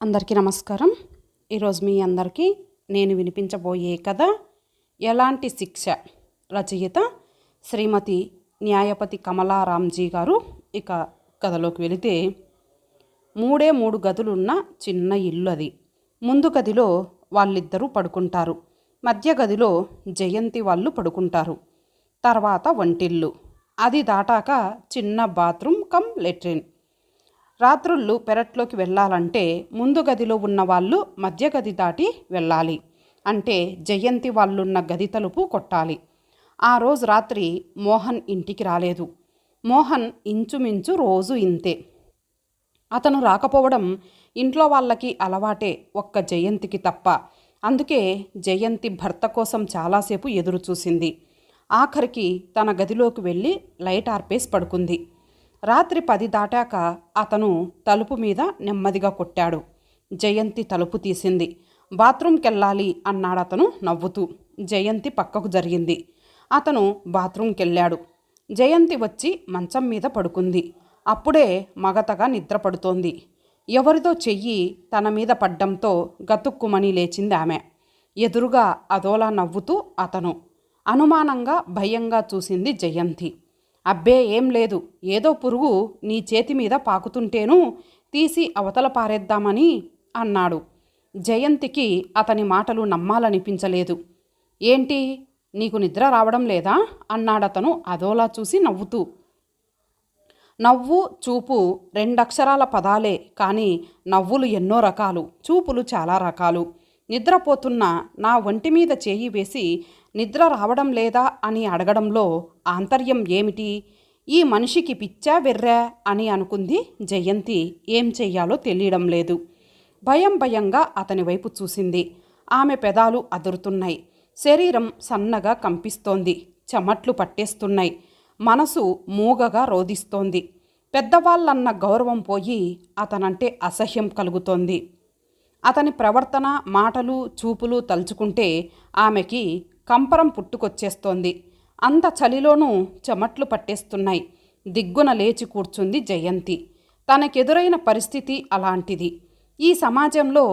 అందరికీ నమస్కారం. ఈరోజు మీ అందరికీ నేను వినిపించబోయే కథ ఎలాంటి శిక్ష. రచయిత శ్రీమతి న్యాయపతి కమలారాంజీ గారు. ఇక కథలోకి వెళితే, 3 గదులున్న చిన్న ఇల్లు అది. ముందు గదిలో వాళ్ళిద్దరూ పడుకుంటారు. మధ్య గదిలో జయంతి వాళ్ళు పడుకుంటారు. తర్వాత వంటిల్లు, అది దాటాక చిన్న బాత్రూమ్ కమ్ లెట్రిన్. రాత్రుళ్ళు పెరట్లోకి వెళ్ళాలంటే ముందు గదిలో ఉన్న వాళ్ళు మధ్య గది దాటి వెళ్ళాలి. అంటే జయంతి వాళ్ళున్న గది తలుపు కొట్టాలి. ఆ రోజు రాత్రి మోహన్ ఇంటికి రాలేదు. మోహన్ ఇంచుమించు రోజు ఇంతే. అతను రాకపోవడం ఇంట్లో వాళ్ళకి అలవాటే, ఒక్క జయంతికి తప్ప. అందుకే జయంతి భర్త కోసం చాలాసేపు ఎదురు చూసింది. ఆఖరికి తన గదిలోకి వెళ్ళి లైట్ ఆర్పేసి పడుకుంది. రాత్రి 10 దాటాక అతను తలుపు మీద నెమ్మదిగా కొట్టాడు. జయంతి తలుపు తీసింది. బాత్రూంకెళ్ళాలి అన్నాడతను నవ్వుతూ. జయంతి పక్కకు జరిగింది. అతను బాత్రూంకెళ్ళాడు. జయంతి వచ్చి మంచం మీద పడుకుంది. అప్పుడే మగతగా నిద్రపడుతోంది. ఎవరిదో చెయ్యి తన మీద పడ్డంతో గతుక్కుమని లేచింది ఆమె. ఎదురుగా అదోలా నవ్వుతూ అతను. అనుమానంగా భయంగా చూసింది జయంతి. అబ్బే ఏం లేదు, ఏదో పురుగు నీ చేతి మీద పాకుతుంటేనూ తీసి అవతల పారేద్దామని అన్నాడు. జయంతికి అతని మాటలు నమ్మాలనిపించలేదు. ఏంటి, నీకు నిద్ర రావడం లేదా అన్నాడతను అదోలా చూసి నవ్వుతూ. నవ్వు చూపు 2 అక్షరాల పదాలే, కానీ నవ్వులు ఎన్నో రకాలు, చూపులు చాలా రకాలు. నిద్రపోతున్న నా ఒంటి మీద చేయి వేసి నిద్ర రావడం లేదా అని అడగడంలో ఆంతర్యం ఏమిటి? ఈ మనిషికి పిచ్చా వెర్రా అని అనుకుంది జయంతి. ఏం చెయ్యాలో తెలియడం లేదు. భయంగా అతని వైపు చూసింది. ఆమె పెదాలు అదురుతున్నాయి. శరీరం సన్నగా కంపిస్తోంది. చెమట్లు పట్టేస్తున్నాయి. మనసు మూగగా రోదిస్తోంది. పెద్దవాళ్ళన్న గౌరవం పోయి అతనంటే అసహ్యం కలుగుతోంది. అతని ప్రవర్తన, మాటలు, చూపులు తలుచుకుంటే ఆమెకి కంపరం పుట్టుకొచ్చేస్తోంది. అంత చలిలోనూ చెమట్లు పట్టేస్తున్నాయి. దిగ్గున లేచి కూర్చుంది జయంతి. తనకెదురైన పరిస్థితి అలాంటిది. ఈ సమాజంలో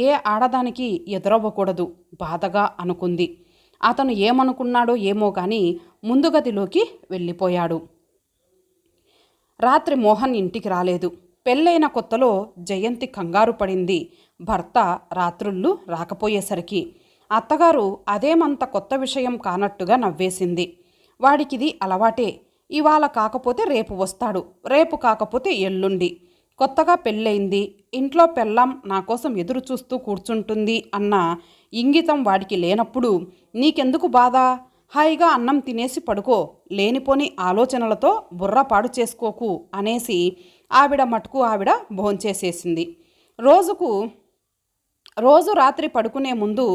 ఏ ఆడదానికి ఎదురవ్వకూడదు బాధగా అనుకుంది. అతను ఏమనుకున్నాడో ఏమో కానీ ముందు గదిలోకి వెళ్ళిపోయాడు. రాత్రి మోహన్ ఇంటికి రాలేదు. పెళ్ళైన కొత్తలో జయంతి కంగారు పడింది. భర్త రాత్రుళ్ళు రాకపోయేసరికి అత్తగారు అదేమంత కొత్త విషయం కానట్టుగా నవ్వేసింది. వాడికిది అలవాటే. ఇవాళ కాకపోతే రేపు వస్తాడు, రేపు కాకపోతే ఎల్లుండి. కొత్తగా పెళ్ళయింది, ఇంట్లో పెళ్ళాం నా కోసం ఎదురు చూస్తూ కూర్చుంటుంది అన్న ఇంగితం వాడికి లేనప్పుడు నీకెందుకు బాధ? హాయిగా అన్నం తినేసి పడుకో, లేనిపోని ఆలోచనలతో బుర్ర పాడు చేసుకోకు అనేసి ఆవిడ మటుకు ఆవిడ భోంచేసేసింది. రోజు రాత్రి పడుకునే ముందు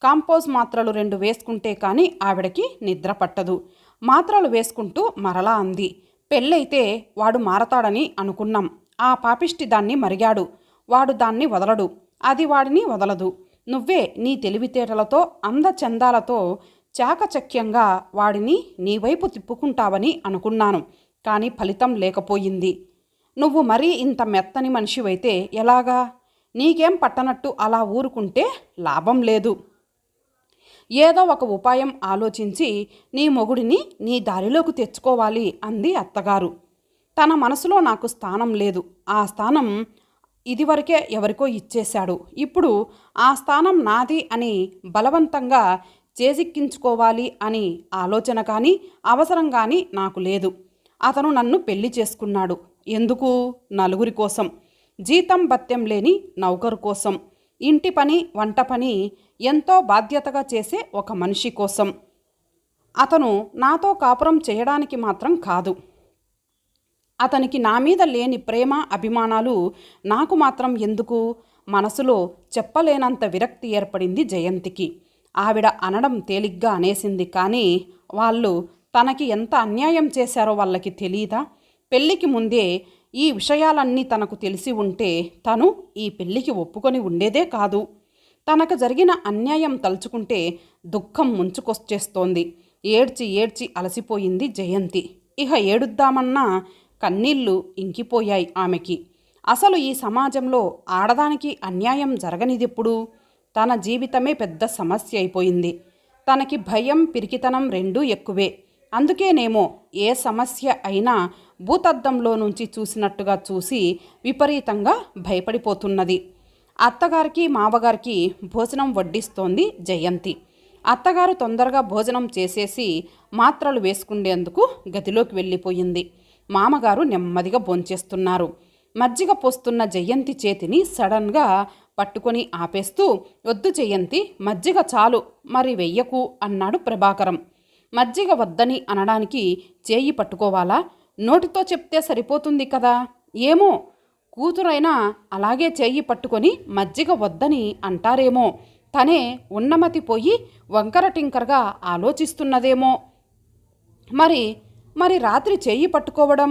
కాంపోజ్ మాత్రలు 2 వేసుకుంటే కానీ ఆవిడకి నిద్ర పట్టదు. మాత్రలు వేసుకుంటూ మరలా అంది, పెళ్ళైతే వాడు మారతాడని అనుకున్నాం. ఆ పాపిష్టి దాన్ని మరిగాడు. వాడు దాన్ని వదలడు, అది వాడిని వదలదు. నువ్వే నీ తెలివితేటలతో అందచందాలతో చాకచక్యంగా వాడిని నీ వైపు తిప్పుకుంటావని అనుకున్నాను. కానీ ఫలితం లేకపోయింది. నువ్వు మరీ ఇంత మెత్తని మనిషివైతే ఎలాగా? నీకేం పట్టనట్టు అలా ఊరుకుంటే లాభం లేదు. ఏదో ఒక ఉపాయం ఆలోచించి నీ మొగుడిని నీ దారిలోకి తెచ్చుకోవాలి అంది అత్తగారు. తన మనసులో నాకు స్థానం లేదు. ఆ స్థానం ఇదివరకే ఎవరికో ఇచ్చేశాడు. ఇప్పుడు ఆ స్థానం నాది అని బలవంతంగా చేజిక్కించుకోవాలి అని ఆలోచన కానీ అవసరం కానీ నాకు లేదు. అతను నన్ను పెళ్లి చేసుకున్నాడు. ఎందుకు? నలుగురి కోసం. జీతం భత్యం లేని నౌకరు కోసం. ఇంటి పని, వంట పని ఎంతో బాధ్యతగా చేసే ఒక మనిషి కోసం. అతను నాతో కాపురం చేయడానికి మాత్రం కాదు. అతనికి నా మీద లేని ప్రేమ, అభిమానాలు నాకు మాత్రం ఎందుకు? మనసులో చెప్పలేనంత విరక్తి ఏర్పడింది జయంతికి. ఆవిడ అనడం తేలిగ్గా అనేసింది, కానీ వాళ్ళు తనకి ఎంత అన్యాయం చేశారో వాళ్ళకి తెలీదా? పెళ్ళికి ముందే ఈ విషయాలన్నీ తనకు తెలిసి ఉంటే తను ఈ పెళ్ళికి ఒప్పుకొని ఉండేదే కాదు. తనకు జరిగిన అన్యాయం తలుచుకుంటే దుఃఖం ముంచుకొచ్చేస్తోంది. ఏడ్చి అలసిపోయింది జయంతి. ఇహ ఏడుద్దామన్నా కన్నీళ్లు ఇంకిపోయాయి ఆమెకి. అసలు ఈ సమాజంలో ఆడదానికి అన్యాయం జరగనిదెప్పుడు? తన జీవితమే పెద్ద సమస్య అయిపోయింది. తనకి భయం, పిరికితనం రెండూ ఎక్కువే. అందుకేనేమో ఏ సమస్య అయినా భూతద్దంలో నుంచి చూసినట్టుగా చూసి విపరీతంగా భయపడిపోతున్నది. అత్తగారికి, మావగారికి భోజనం వడ్డిస్తోంది జయంతి. అత్తగారు తొందరగా భోజనం చేసేసి మాత్రలు వేసుకుండేందుకు గదిలోకి వెళ్ళిపోయింది. మామగారు నెమ్మదిగా భోంచేస్తున్నారు. మజ్జిగ పోస్తున్న జయంతి చేతిని సడన్గా పట్టుకొని ఆపేస్తూ, "వద్దు జయంతి, మజ్జిగ చాలు, మరి వెయ్యకు" అన్నాడు ప్రభాకరం. మజ్జిగ వద్దని అనడానికి చేయి పట్టుకోవాలా? నోటితో చెప్తే సరిపోతుంది కదా. ఏమో, కూతురైనా అలాగే చేయి పట్టుకొని మజ్జిగ వద్దని అంటారేమో. తనే ఉన్నమతి పోయి వంకర టింకరగా ఆలోచిస్తున్నదేమో. మరి రాత్రి చేయి పట్టుకోవడం?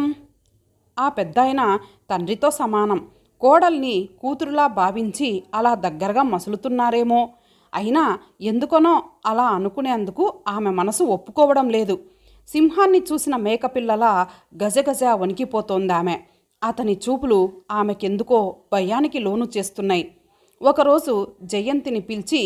ఆ పెద్దాయన తండ్రితో సమానం. కోడల్ని కూతురులా భావించి అలా దగ్గరగా మసులుతున్నారేమో. అయినా ఎందుకనో అలా అనుకునేందుకు ఆమె మనసు ఒప్పుకోవడం లేదు. సింహాన్ని చూసిన మేకపిల్లలా గజగజ వణికిపోతోందామె. అతని చూపులు ఆమెకెందుకో భయానికి లోను చేస్తున్నాయి. ఒకరోజు జయంతిని పిలిచి,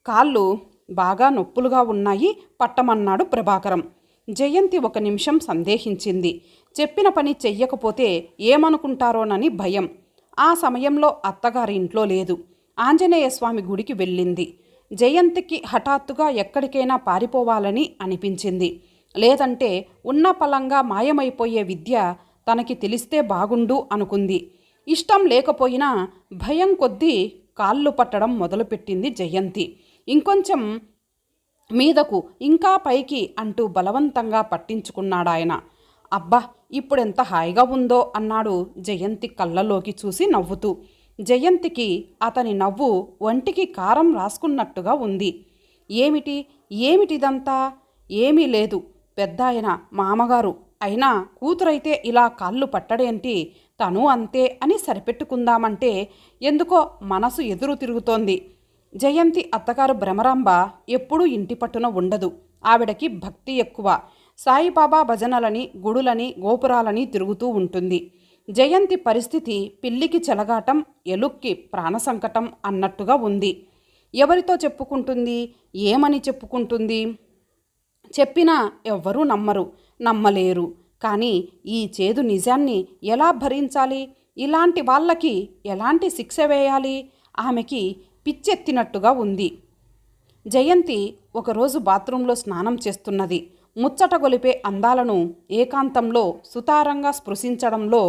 "కాళ్ళు బాగా నొప్పులుగా ఉన్నాయి, పట్టమన్నాడు ప్రభాకరం. జయంతి 1 నిమిషం సందేహించింది. చెప్పిన పని చెయ్యకపోతే ఏమనుకుంటారోనని భయం. ఆ సమయంలో అత్తగారి ఇంట్లో లేదు. ఆంజనేయస్వామి గుడికి వెళ్ళింది. జయంతికి హఠాత్తుగా ఎక్కడికైనా పారిపోవాలని అనిపించింది. లేదంటే ఉన్న పలంగా మాయమైపోయే విద్య తనకి తెలిస్తే బాగుండు అనుకుంది. ఇష్టం లేకపోయినా భయం కొద్దీ కాళ్ళు పట్టడం మొదలుపెట్టింది జయంతి. ఇంకొంచెం మీదకు, ఇంకా పైకి అంటూ బలవంతంగా పట్టించుకున్నాడాయన. "అబ్బా, ఇప్పుడెంత హాయిగా ఉందో" అన్నాడు జయంతి కళ్ళలోకి చూసి నవ్వుతూ. జయంతికి అతని నవ్వు ఒంటికి కారం రాసుకున్నట్టుగా ఉంది. ఏమిటిదంతా? ఏమీ లేదు పెద్దాయన, మామగారు. అయినా కూతురైతే ఇలా కాళ్ళు పట్టడేంటి? తను అంతే అని సరిపెట్టుకుందామంటే ఎందుకో మనసు ఎదురు తిరుగుతోంది. జయంతి అత్తగారు భ్రమరాంబ ఎప్పుడూ ఇంటి పట్టున ఉండదు. ఆవిడకి భక్తి ఎక్కువ. సాయిబాబా భజనలని, గుడులని, గోపురాలని తిరుగుతూ ఉంటుంది. జయంతి పరిస్థితి పిల్లికి చెలగాటం, ఎలుక్కి ప్రాణ సంకటం అన్నట్టుగా ఉంది. ఎవరితో చెప్పుకుంటుంది? ఏమని చెప్పుకుంటుంది? చెప్పినా ఎవ్వరూ నమ్మలేరు. కానీ ఈ చేదు నిజాన్ని ఎలా భరించాలి? ఇలాంటి వాళ్ళకి ఎలాంటి శిక్ష వేయాలి? ఆమెకి పిచ్చెత్తినట్టుగా ఉంది. జయంతి ఒకరోజు బాత్రూంలో స్నానం చేస్తున్నది. ముచ్చట గొలిపే అందాలను ఏకాంతంలో సుతారంగా స్పృశించడంలో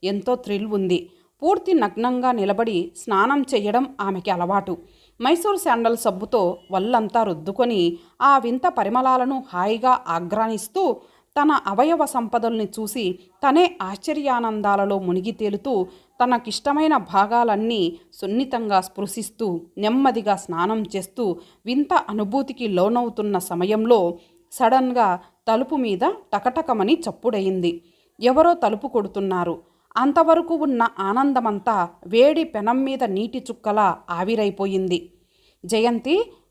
ఎంతో థ్రిల్ ఉంది. పూర్తి నగ్నంగా నిలబడి స్నానం చెయ్యడం ఆమెకి అలవాటు. మైసూర్ శాండల్ సబ్బుతో వల్లంతా రుద్దుకొని ఆ వింత పరిమళాలను హాయిగా ఆఘ్రానిస్తూ తన అవయవ సంపదల్ని చూసి తనే ఆశ్చర్యానందాలలో మునిగి తేలుతూ తనకిష్టమైన భాగాలన్నీ సున్నితంగా స్పృశిస్తూ నెమ్మదిగా స్నానం చేస్తూ వింత అనుభూతికి లోనవుతున్న సమయంలో సడన్గా తలుపు మీద టకటకమని చప్పుడయింది. ఎవరో తలుపు కొడుతున్నారు. అంతవరకు ఉన్న ఆనందమంతా వేడి పెనం మీద నీటి చుక్కలా ఆవిరైపోయింది.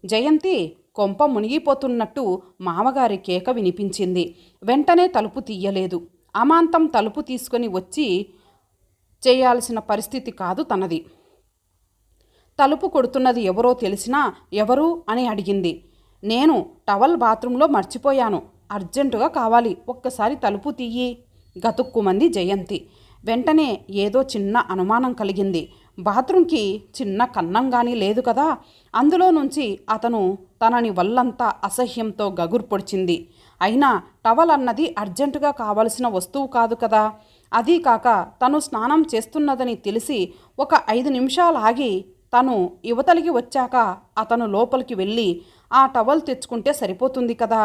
జయంతి కొంప మునిగిపోతున్నట్టు మామగారి కేక వినిపించింది. వెంటనే తలుపు తీయలేదు. అమాంతం తలుపు తీసుకొని వచ్చి చేయాల్సిన పరిస్థితి కాదు తనది. తలుపు కొడుతున్నది ఎవరో తెలిసినా ఎవరు అని అడిగింది. "నేను టవల్ బాత్రూంలో మర్చిపోయాను, అర్జెంటుగా కావాలి, ఒక్కసారి తలుపు తీయి" గతుక్కుమంది జయంతి. వెంటనే ఏదో చిన్న అనుమానం కలిగింది. బాత్రూంకి చిన్న కన్నంగానీ లేదు కదా. అందులో నుంచి అతను తనని వల్లంతా అసహ్యంతో గగురు పొడిచింది. అయినా టవల్ అన్నది అర్జెంటుగా కావలసిన వస్తువు కాదు కదా. అదీ కాక తను స్నానం చేస్తున్నదని తెలిసి ఒక 5 నిమిషాలు ఆగి తను యువతలికి వచ్చాక అతను లోపలికి వెళ్ళి ఆ టవల్ తెచ్చుకుంటే సరిపోతుంది కదా.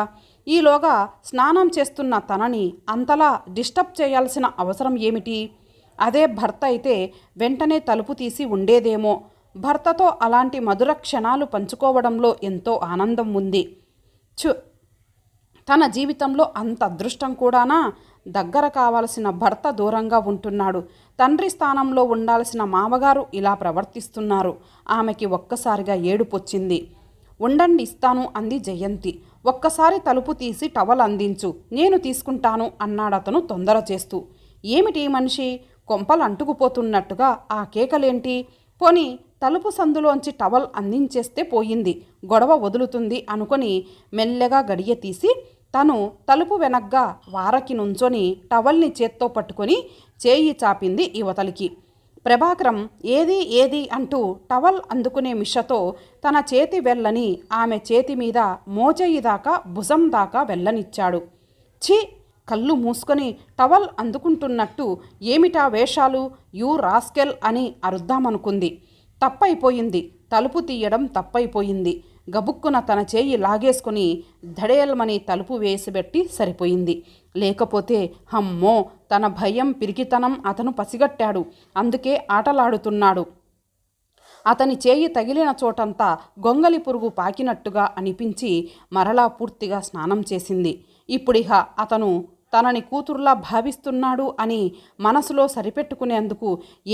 ఈలోగా స్నానం చేస్తున్న తనని అంతలా డిస్టర్బ్ చేయాల్సిన అవసరం ఏమిటి? అదే భర్త అయితే వెంటనే తలుపు తీసి ఉండేదేమో. భర్తతో అలాంటి మధుర క్షణాలు పంచుకోవడంలో ఎంతో ఆనందం ఉంది. తన జీవితంలో అంత అదృష్టం కూడానా? దగ్గర కావాల్సిన భర్త దూరంగా ఉంటున్నాడు. తండ్రి స్థానంలో ఉండాల్సిన మామగారు ఇలా ప్రవర్తిస్తున్నారు. ఆమెకి ఒక్కసారిగా ఏడుపొచ్చింది. "ఉండండి, ఇస్తాను" అంది జయంతి. "ఒక్కసారి తలుపు తీసి టవల్ అందించు, నేను తీసుకుంటాను" అన్నాడతను తొందర చేస్తూ. "ఏమిటి మనిషి, కొంపలు అంటుకుపోతున్నట్టుగా ఆ కేకలేంటి? పోని తలుపు సందులోంచి టవల్ అందించేస్తే పోయింది, గొడవ వదులుతుంది అనుకొని మెల్లగా గడియ తీసి తను తలుపు వెనగ్గా వారకి నుంచొని టవల్ని చేత్తో పట్టుకొని చేయి చాపింది యువతలికి. ప్రభాకరం ఏది ఏది అంటూ టవల్ అందుకునే మిషతో తన చేతి వెళ్ళని ఆమె చేతి మీద మోచేయి దాకా భుజం దాకా వెళ్ళనిచ్చాడు. ఛీ! కళ్ళు మూసుకొని టవల్ అందుకుంటున్నట్టు ఏమిటా వేషాలు, యూ రాస్కెల్ అని అరుద్దామనుకుంది. తప్పైపోయింది, తలుపు తీయడం తప్పైపోయింది. గబుక్కున తన చేయి లాగేసుకుని ధడేల్మని తలుపు వేసిబెట్టి సరిపోయింది. లేకపోతే హమ్మో, తన భయం పిరికితనం అతను పసిగట్టాడు. అందుకే ఆటలాడుతున్నాడు. అతని చేయి తగిలిన చోటంతా గొంగలి పురుగు పాకినట్టుగా అనిపించి మరలా పూర్తిగా స్నానం చేసింది. ఇప్పుడిహ అతను తనని కూతురులా భావిస్తున్నాడు అని మనసులో సరిపెట్టుకునేందుకు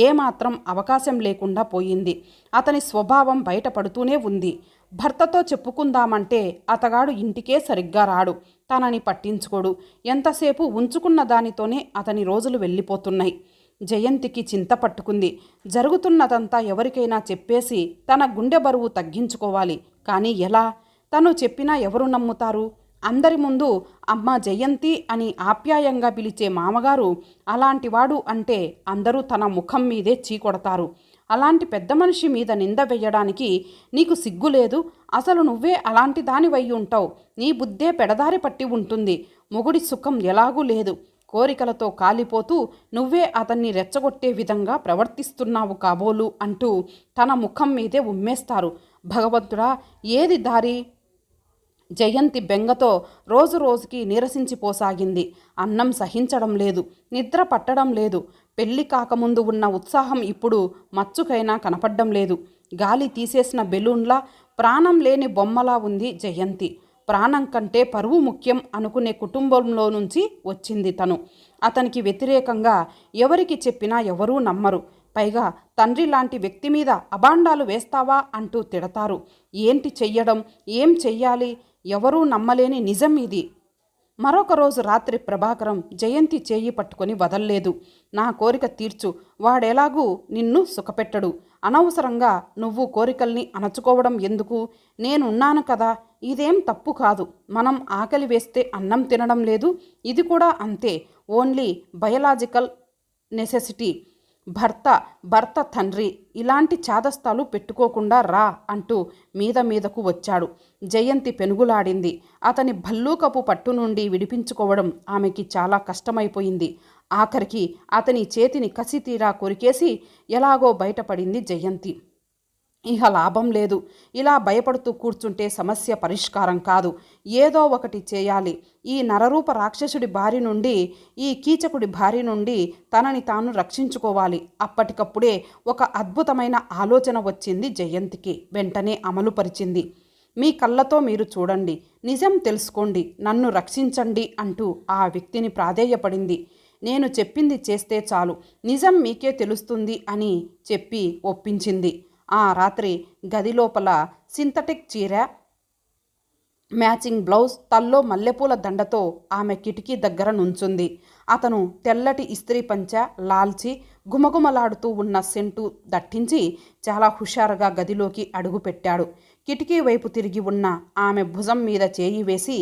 ఏమాత్రం అవకాశం లేకుండా పోయింది. అతని స్వభావం బయటపడుతూనే ఉంది. భర్తతో చెప్పుకుందామంటే అతగాడు ఇంటికే సరిగ్గా రాడు, తనని పట్టించుకోడు. ఎంతసేపు ఉంచుకున్న దానితోనే అతని రోజులు వెళ్ళిపోతున్నాయి. జయంతికి చింత పట్టుకుంది. జరుగుతున్నదంతా ఎవరికైనా చెప్పేసి తన గుండె బరువు తగ్గించుకోవాలి. కానీ ఎలా? తను చెప్పినా ఎవరు నమ్ముతారు? అందరి ముందు అమ్మ జయంతి అని ఆప్యాయంగా పిలిచే మామగారు అలాంటివాడు అంటే అందరూ తన ముఖం మీదే చీకొడతారు. అలాంటి పెద్ద మనిషి మీద నింద వెయ్యడానికి నీకు సిగ్గు లేదు? అసలు నువ్వే అలాంటి దానివై ఉంటావు. నీ బుద్ధే పెడదారి పట్టి ఉంటుంది. మొగుడి సుఖం ఎలాగూ లేదు. కోరికలతో కాలిపోతూ నువ్వే అతన్ని రెచ్చగొట్టే విధంగా ప్రవర్తిస్తున్నావు కాబోలు అంటూ తన ముఖం మీదే ఉమ్మేస్తారు. భగవంతుడా, ఏది దారి? జయంతి బెంగతో రోజు రోజుకి నీరసించిపోసాగింది. అన్నం సహించడం లేదు, నిద్ర పట్టడం లేదు. పెళ్లి కాకముందు ఉన్న ఉత్సాహం ఇప్పుడు మచ్చుకైనా కనపడ్డం లేదు. గాలి తీసేసిన బెలూన్లా, ప్రాణం లేని బొమ్మలా ఉంది జయంతి. ప్రాణం కంటే పరువు ముఖ్యం అనుకునే కుటుంబంలో నుంచి వచ్చింది తను. అతనికి వ్యతిరేకంగా ఎవరికి చెప్పినా ఎవరూ నమ్మరు. పైగా తండ్రి లాంటి వ్యక్తి మీద అబాండాలు వేస్తావా అంటూ తిడతారు. ఏంటి చెయ్యడం? ఏం చెయ్యాలి? ఎవరూ నమ్మలేని నిజం ఇది. మరొక రోజు రాత్రి ప్రభాకరం జయంతి చేయి పట్టుకొని వదల్లేదు. నా కోరిక తీర్చు, వాడెలాగూ నిన్ను సుఖపెట్టడు. అనవసరంగా నువ్వు కోరికల్ని అణచుకోవడం ఎందుకు? నేనున్నాను కదా, ఇదేం తప్పు కాదు. మనం ఆకలి వేస్తే అన్నం తినడం లేదు, ఇది కూడా అంతే. Only biological necessity. భర్త తండ్రి ఇలాంటి చాదస్తాలు పెట్టుకోకుండా రా అంటూ మీదకు వచ్చాడు. జయంతి పెనుగులాడింది. అతని భల్లూకపు పట్టు నుండి విడిపించుకోవడం ఆమెకి చాలా కష్టమైపోయింది. ఆఖరికి అతని చేతిని కసితీరా కొరికేసి ఎలాగో బయటపడింది జయంతి. ఇహ లాభం లేదు. ఇలా భయపడుతూ కూర్చుంటే సమస్య పరిష్కారం కాదు. ఏదో ఒకటి చేయాలి. ఈ నరరూప రాక్షసుడి బారి నుండి, ఈ కీచకుడి బారి నుండి తనని తాను రక్షించుకోవాలి. అప్పటికప్పుడే ఒక అద్భుతమైన ఆలోచన వచ్చింది జయంతికి. వెంటనే అమలుపరిచింది. మీ కళ్ళతో మీరు చూడండి, నిజం తెలుసుకోండి, నన్ను రక్షించండి అంటూ ఆ వ్యక్తిని ప్రాధేయపడింది. నేను చెప్పింది చేస్తే చాలు, నిజం మీకే తెలుస్తుంది అని చెప్పి ఒప్పించింది. ఆ రాత్రి గదిలోపల సింథటిక్ చీర, మ్యాచింగ్ బ్లౌజ్, తల్లో మల్లెపూల దండతో ఆమె కిటికీ దగ్గర నుంచుంది. అతను తెల్లటి ఇస్త్రీ పంచ లాల్చి గుమగుమలాడుతూ ఉన్న సెంటు దట్టించి చాలా హుషారుగా గదిలోకి అడుగుపెట్టాడు. కిటికీ వైపు తిరిగి ఉన్న ఆమె భుజం మీద చేయి వేసి,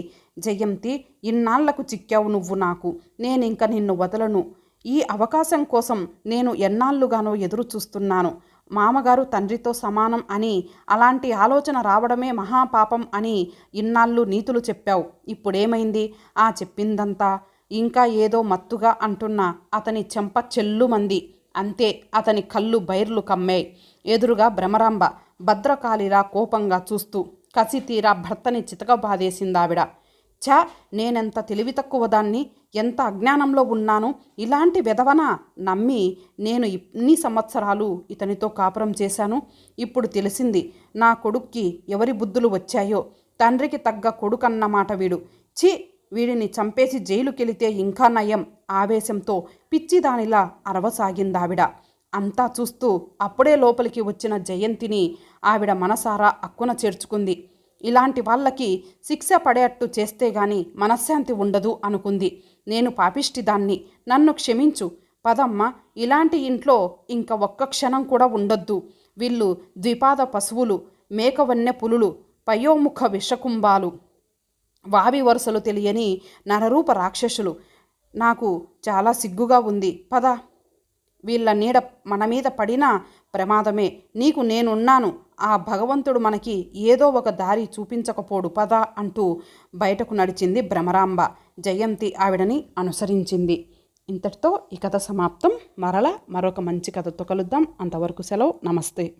జయంతి, ఇన్నాళ్లకు చిక్కావు నువ్వు నాకు. నేనింక నిన్ను వదలను. ఈ అవకాశం కోసం నేను ఎన్నాళ్లుగానో ఎదురు చూస్తున్నాను. మామగారు తండ్రితో సమానం అని, అలాంటి ఆలోచన రావడమే మహాపాపం అని ఇన్నాళ్ళు నీతులు చెప్పావు. ఇప్పుడేమైంది? ఆ చెప్పిందంతా ఇంకా ఏదో మత్తుగా అంటున్న అతని చెంప చెల్లుమంది. అంతే, అతని కళ్ళు బైర్లు కమ్మాయి. ఎదురుగా భ్రమరాంబ భద్రకాళిలా కోపంగా చూస్తూ కసితీరా భర్తని చితకబాదేసిందావిడ. ఛా, నేనెంత తెలివి తక్కువ దాన్ని, ఎంత అజ్ఞానంలో ఉన్నాను. ఇలాంటి వెధవన నమ్మి నేను ఇన్ని సంవత్సరాలు ఇతనితో కాపురం చేశాను. ఇప్పుడు తెలిసింది నా కొడుక్కి ఎవరి బుద్ధులు వచ్చాయో. తండ్రికి తగ్గ కొడుకన్నమాట వీడు. ఛీ, వీడిని చంపేసి జైలుకెళితే ఇంకా నయం. ఆవేశంతో పిచ్చిదానిలా అరవసాగిందావిడ. అంతా చూస్తూ అప్పుడే లోపలికి వచ్చిన జయంతిని ఆవిడ మనసారా అక్కున చేర్చుకుంది. ఇలాంటి వాళ్ళకి శిక్ష పడేట్టు చేస్తే గాని మనశ్శాంతి ఉండదు అనుకుంది. నేను పాపిష్టిదాన్ని, నన్ను క్షమించు. పదమ్మ, ఇలాంటి ఇంట్లో ఇంక ఒక్క క్షణం కూడా ఉండొద్దు. వీళ్ళు ద్విపాద పశువులు, మేకవన్నె పులులు, పయోముఖ విషకుంభాలు, వావి వరుసలు తెలియని నరరూప రాక్షసులు. నాకు చాలా సిగ్గుగా ఉంది. పద, వీళ్ళ నీడ మన మీద పడినా ప్రమాదమే. నీకు నేనున్నాను. ఆ భగవంతుడు మనకి ఏదో ఒక దారి చూపించకపోడు పద అంటూ బయటకు నడిచింది భ్రమరాంబ. జయంతి ఆవిడని అనుసరించింది. ఇంతటితో ఈ కథ సమాప్తం. మరలా మరొక మంచి కథతో కలుద్దాం. అంతవరకు సెలవు. నమస్తే.